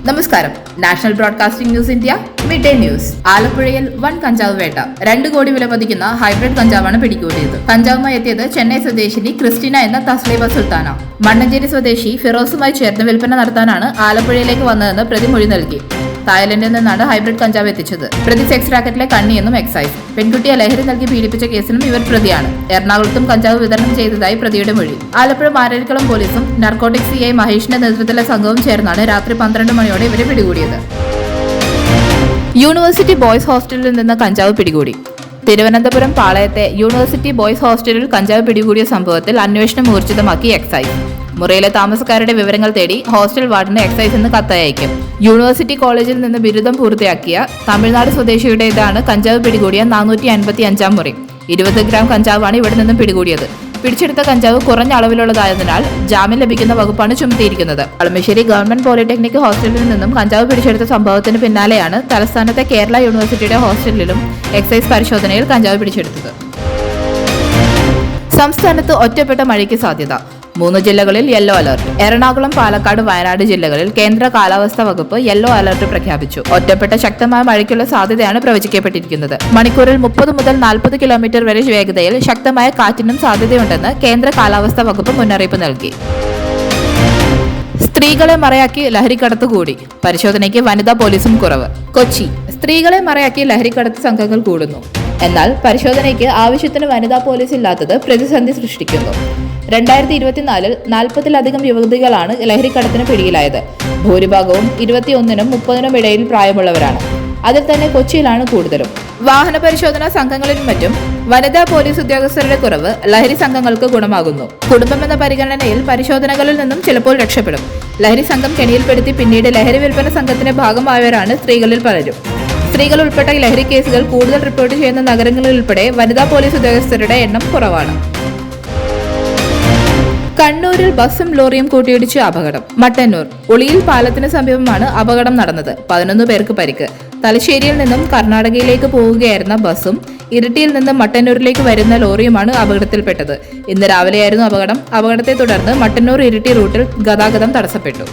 നമസ്കാരം. National broadcasting news India mid day news. ആലപ്പുഴയിൽ വൻ കഞ്ചാവ് വേട്ട. 2 കോടി വില പതിക്കുന്ന ഹൈബ്രിഡ് കഞ്ചാവാണ് പിടികൂടിയത്. കഞ്ചാവുമായി എത്തിയത് ചെന്നൈ സ്വദേശിനി ക്രിസ്റ്റീന എന്ന തസ്ലീബ സുൽത്താന. മണ്ണഞ്ചേരി സ്വദേശി ഫിറോസുമായി ചേർന്ന് വിൽപ്പന നടത്താനാണ് ആലപ്പുഴയിലേക്ക് വന്നതെന്ന് പ്രതി മൊഴി നൽകി. തായ്ലൻഡിൽ നിന്നാണ് ഹൈബ്രിഡ് കഞ്ചാവ് എത്തിച്ചത്. പ്രതി സെക്സ് റാക്കറ്റിലെ കണ്ണിയെന്നും എക്സൈസ്. പെൺകുട്ടിയെ ലഹരി നൽകി പീഡിപ്പിച്ച കേസിലും ഇവർ പ്രതിയാണ്. എറണാകുളത്തും കഞ്ചാവ് വിതരണം ചെയ്തതായി പ്രതിയുടെ മൊഴി. ആലപ്പുഴ മാരേലിക്കുളം പോലീസും നാർക്കോട്ടിക്സ് CI മഹേഷിന്റെ നേതൃത്വത്തിലെ സംഘവും ചേർന്നാണ് രാത്രി 12 മണിയോടെ ഇവരെ പിടികൂടിയത്. യൂണിവേഴ്സിറ്റി ബോയ്സ് ഹോസ്റ്റലിൽ നിന്ന് കഞ്ചാവ് പിടികൂടി. തിരുവനന്തപുരം പാളയത്തെ യൂണിവേഴ്സിറ്റി ബോയ്സ് ഹോസ്റ്റലിൽ കഞ്ചാവ് പിടികൂടിയ സംഭവത്തിൽ അന്വേഷണം ഊർജിതമാക്കി എക്സൈസ്. മുറിയിലെ താമസക്കാരുടെ വിവരങ്ങൾ തേടി ഹോസ്റ്റൽ വാർഡിന് എക്സൈസ് എന്ന് കത്തയക്കും. യൂണിവേഴ്സിറ്റി കോളേജിൽ നിന്ന് ബിരുദം പൂർത്തിയാക്കിയ തമിഴ്നാട് സ്വദേശിയുടേതാണ് കഞ്ചാവ് പിടികൂടിയ 455 മുറി. 20 ഗ്രാം കഞ്ചാവാണ് ഇവിടെ നിന്നും പിടികൂടിയത്. പിടിച്ചെടുത്ത കഞ്ചാവ് കുറഞ്ഞ അളവിലുള്ളതായതിനാൽ ജാമ്യം ലഭിക്കുന്ന വകുപ്പാണ് ചുമത്തിയിരിക്കുന്നത്. കളമശ്ശേരി ഗവൺമെന്റ് പോളിടെക്നിക് ഹോസ്റ്റലിൽ നിന്നും കഞ്ചാവ് പിടിച്ചെടുത്ത സംഭവത്തിന് പിന്നാലെയാണ് തലസ്ഥാനത്തെ കേരള യൂണിവേഴ്സിറ്റിയുടെ ഹോസ്റ്റലിലും എക്സൈസ് പരിശോധനയിൽ കഞ്ചാവ് പിടിച്ചെടുത്തത്. സംസ്ഥാനത്ത് ഒറ്റപ്പെട്ട മഴയ്ക്ക് സാധ്യത. 3 ജില്ലകളിൽ യെല്ലോ അലർട്ട്. എറണാകുളം, പാലക്കാട്, വയനാട് ജില്ലകളിൽ കേന്ദ്ര കാലാവസ്ഥാ വകുപ്പ് യെല്ലോ അലർട്ട് പ്രഖ്യാപിച്ചു. ഒറ്റപ്പെട്ട ശക്തമായ മഴയ്ക്കുള്ള സാധ്യതയാണ് പ്രവചിക്കപ്പെട്ടിരിക്കുന്നത്. മണിക്കൂറിൽ 30 മുതൽ 40 കിലോമീറ്റർ വരെ വേഗതയിൽ ശക്തമായ കാറ്റിനും സാധ്യതയുണ്ടെന്ന് കേന്ദ്ര കാലാവസ്ഥാ വകുപ്പ് മുന്നറിയിപ്പ് നൽകി. സ്ത്രീകളെ മറയാക്കി ലഹരിക്കടത്ത് കൂടി. പരിശോധനയ്ക്ക് വനിതാ പോലീസും കുറവ്. കൊച്ചി. സ്ത്രീകളെ മറയാക്കി ലഹരിക്കടത്ത് സംഘങ്ങൾ കൂടുന്നു. എന്നാൽ പരിശോധനയ്ക്ക് ആവശ്യത്തിന് വനിതാ പോലീസ് ഇല്ലാത്തത് പ്രതിസന്ധി സൃഷ്ടിക്കുന്നു. 2024 40-ലധികം യുവതികളാണ് ലഹരിക്കടത്തിന് പിടിയിലായത്. ഭൂരിഭാഗവും 21-നും 30-നും ഇടയിൽ പ്രായമുള്ളവരാണ്. അതിൽ തന്നെ കൊച്ചിയിലാണ് കൂടുതലും. വാഹന പരിശോധനാ സംഘങ്ങളിലും മറ്റും വനിതാ പോലീസ് ഉദ്യോഗസ്ഥരുടെ കുറവ് ലഹരി സംഘങ്ങൾക്ക് ഗുണമാകുന്നു. കുടുംബമെന്ന പരിഗണനയിൽ പരിശോധനകളിൽ നിന്നും ചിലപ്പോൾ രക്ഷപ്പെടും. ലഹരി സംഘം കെണിയിൽപ്പെടുത്തി പിന്നീട് ലഹരി വിൽപ്പന സംഘത്തിന്റെ ഭാഗമായവരാണ് സ്ത്രീകളിൽ പലരും. സ്ത്രീകൾ ഉൾപ്പെട്ട ലഹരി കേസുകൾ കൂടുതൽ റിപ്പോർട്ട് ചെയ്യുന്ന നഗരങ്ങളിൽ ഉൾപ്പെടെ വനിതാ പോലീസ് ഉദ്യോഗസ്ഥരുടെ എണ്ണം കുറവാണ്. കണ്ണൂരിൽ ബസും ലോറിയും കൂട്ടിയിടിച്ച് അപകടം. മട്ടന്നൂർ ഉളിയിൽ പാലത്തിന് സമീപമാണ് അപകടം നടന്നത്. 11 പേർക്ക് പരിക്ക്. തലശ്ശേരിയിൽ നിന്നും കർണാടകയിലേക്ക് പോവുകയായിരുന്ന ബസും ഇരിട്ടിയിൽ നിന്നും മട്ടന്നൂരിലേക്ക് വരുന്ന ലോറിയുമാണ് അപകടത്തിൽപ്പെട്ടത്. ഇന്ന് രാവിലെയായിരുന്നു അപകടം. അപകടത്തെ തുടർന്ന് മട്ടന്നൂർ ഇരിട്ടി റൂട്ടിൽ ഗതാഗതം തടസ്സപ്പെട്ടു.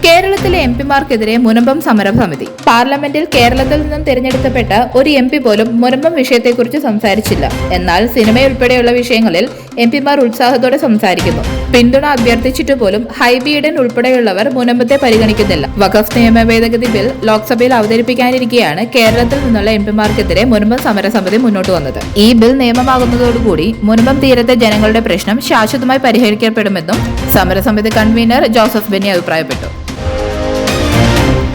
കേരളത്തിലെ MP-മാർക്കെതിരെ മുനമ്പം സമരസമിതി. പാർലമെന്റിൽ കേരളത്തിൽ നിന്നും തിരഞ്ഞെടുക്കപ്പെട്ട ഒരു MP പോലും മുനമ്പം വിഷയത്തെക്കുറിച്ച് സംസാരിച്ചില്ല. എന്നാൽ സിനിമയുൾപ്പെടെയുള്ള വിഷയങ്ങളിൽ MP-മാർ ഉത്സാഹത്തോടെ സംസാരിക്കുന്നു. പിന്തുണ അഭ്യർത്ഥിച്ചിട്ട് പോലും ഹൈബി-ഈഡൻ ഉൾപ്പെടെയുള്ളവർ മുനമ്പത്തെ പരിഗണിക്കുന്നില്ല. വഖഫ് നിയമ ഭേദഗതി ബിൽ ലോക്സഭയിൽ അവതരിപ്പിക്കാനിരിക്കെയാണ് കേരളത്തിൽ നിന്നുള്ള MP-മാർക്കെതിരെ മുനമ്പം സമരസമിതി മുന്നോട്ട് വന്നത്. ഈ ബിൽ നിയമമാകുന്നതോടുകൂടി മുനമ്പം തീരത്തെ ജനങ്ങളുടെ പ്രശ്നം ശാശ്വതമായി പരിഹരിക്കപ്പെടുമെന്നും സമരസമിതി കൺവീനർ ജോസഫ് ബെന്നി അഭിപ്രായപ്പെട്ടു.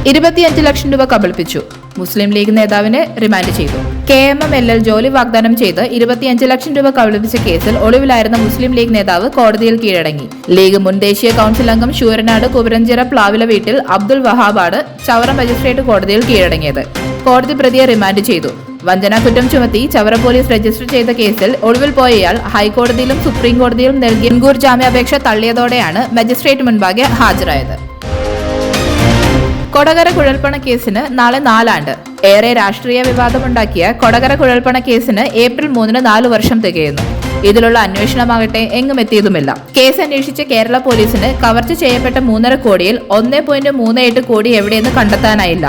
25 ലക്ഷം രൂപ കബളിപ്പിച്ചു. മുസ്ലിം ലീഗ് നേതാവിനെ റിമാൻഡ് ചെയ്തു. KMML ജോലി വാഗ്ദാനം ചെയ്ത് 25 ലക്ഷം രൂപ കബളിപ്പിച്ച കേസിൽ ഒളിവിലായിരുന്ന മുസ്ലിം ലീഗ് നേതാവ് കോടതിയിൽ കീഴടങ്ങി. ലീഗ് മുൻ ദേശീയ കൌൺസിൽ അംഗം ശൂരനാട് കുവരഞ്ചിറ പ്ലാവില വീട്ടിൽ അബ്ദുൽ വഹാബാണ് ചവറ മജിസ്ട്രേറ്റ് കോടതിയിൽ കീഴടങ്ങിയത്. കോടതി പ്രതിയെ റിമാൻഡ് ചെയ്തു. വഞ്ചനാ കുറ്റം ചുമത്തി ചവറ പോലീസ് രജിസ്റ്റർ ചെയ്ത കേസിൽ ഒളിവിൽ പോയയാൾ ഹൈക്കോടതിയിലും സുപ്രീം കോടതിയിലും നൽകിയ മുൻകൂർ ജാമ്യാപേക്ഷ തള്ളിയതോടെയാണ് മജിസ്ട്രേറ്റ് മുൻപാകെ ഹാജരായത്. കൊടകര കുഴൽപ്പണ കേസിന് നാളെ 4 ആണ്ട്. ഏറെ രാഷ്ട്രീയ വിവാദമുണ്ടാക്കിയ കൊടകര കുഴൽപ്പണ കേസിന് ഏപ്രിൽ 3-ന് 4 വർഷം തികയുന്നു. ഇതിലുള്ള അന്വേഷണമാകട്ടെ എങ്ങും എത്തിയതുമില്ല. കേസ് അന്വേഷിച്ച കേരള പോലീസിന് കവർച്ച ചെയ്യപ്പെട്ട 3.5 കോടിയിൽ 1.38 കോടി എവിടെയെന്ന് കണ്ടെത്താനായില്ല.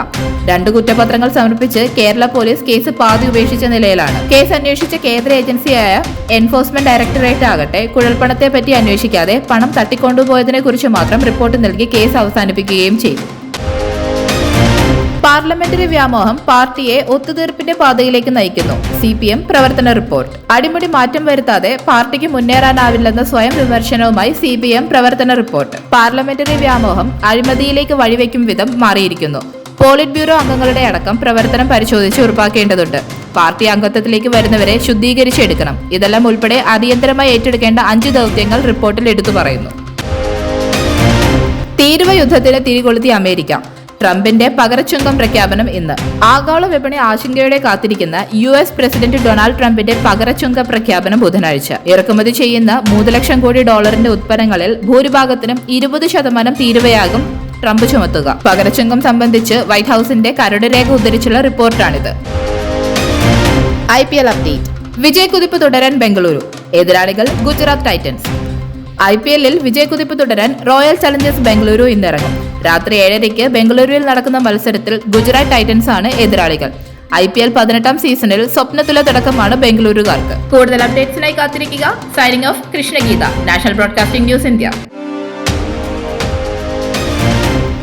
2 കുറ്റപത്രങ്ങൾ സമർപ്പിച്ച് കേരള പോലീസ് കേസ് പാതി ഉപേക്ഷിച്ച നിലയിലാണ്. കേസ് അന്വേഷിച്ച കേന്ദ്ര ഏജൻസിയായ എൻഫോഴ്സ്മെന്റ് ഡയറക്ടറേറ്റ് ആകട്ടെ കുഴൽപ്പണത്തെ പറ്റി അന്വേഷിക്കാതെ പണം തട്ടിക്കൊണ്ടുപോയതിനെ കുറിച്ച് മാത്രം റിപ്പോർട്ട് നൽകി കേസ് അവസാനിപ്പിക്കുകയും ചെയ്തു. പാർലമെന്ററി വ്യാമോഹം പാർട്ടിയെ ഒത്തുതീർപ്പിന്റെ പാതയിലേക്ക് നയിക്കുന്നു. CPM പ്രവർത്തന റിപ്പോർട്ട്. അടിമുടി മാറ്റം വരുത്താതെ പാർട്ടിക്ക് മുന്നേറാനാവില്ലെന്ന സ്വയം വിമർശനവുമായി CPM പ്രവർത്തന റിപ്പോർട്ട്. പാർലമെന്ററി വ്യാമോഹം അഴിമതിയിലേക്ക് വഴിവെക്കും വിധം മാറിയിരിക്കുന്നു. പോളിറ്റ് ബ്യൂറോ അംഗങ്ങളുടെ അടക്കം പ്രവർത്തനം പരിശോധിച്ച് ഉറപ്പാക്കേണ്ടതുണ്ട്. പാർട്ടി അംഗത്വത്തിലേക്ക് വരുന്നവരെ ശുദ്ധീകരിച്ചെടുക്കണം. ഇതെല്ലാം ഉൾപ്പെടെ അടിയന്തരമായി ഏറ്റെടുക്കേണ്ട 5 ദൗത്യങ്ങൾ റിപ്പോർട്ടിൽ എടുത്തു പറയുന്നു. തീരുവ യുദ്ധത്തിന് തിരികൊളുത്തി അമേരിക്ക. ട്രംപിന്റെ പകരച്ചുങ്കം പ്രഖ്യാപനം ഇന്ന്. ആഗോള വിപണി ആശങ്കയോടെ കാത്തിരിക്കുന്ന US പ്രസിഡന്റ് ഡൊണാൾഡ് ട്രംപിന്റെ പകരച്ചുങ്ക പ്രഖ്യാപനം ബുധനാഴ്ച. ഇറക്കുമതി ചെയ്യുന്ന $3 ലക്ഷം കോടി ഉത്പന്നങ്ങളിൽ ഭൂരിഭാഗത്തിനും 20% തീരുവയാകും ട്രംപ് ചുമത്തുക. പകരച്ചുങ്കം സംബന്ധിച്ച് വൈറ്റ് ഹൌസിന്റെ കരട് രേഖ ഉദ്ധരിച്ചുള്ള റിപ്പോർട്ടാണിത്. IPL update. വിജയക്കുതിപ്പ് തുടരാൻ ബംഗളൂരു. എതിരാളികൾ ഗുജറാത്ത് ടൈറ്റൻസ്. IPL-ൽ വിജയക്കുതിപ്പ് തുടരാൻ റോയൽ ചലഞ്ചേഴ്സ് ബംഗളൂരു ഇന്നിറങ്ങും. രാത്രി 7:30 ബംഗളൂരുവിൽ നടക്കുന്ന മത്സരത്തിൽ ഗുജറാത്ത് ടൈറ്റൻസ് ആണ് എതിരാളികൾ. IPL 18ാം സീസണിൽ സ്വപ്നത്തുല തുടക്കമാണ് ബംഗളൂരുകാർക്ക്. കൂടുതൽ അപ്ഡേറ്റ്സിനായി കാത്തിരിക്കുക. Signing off Krishnageetha, national broadcasting news India.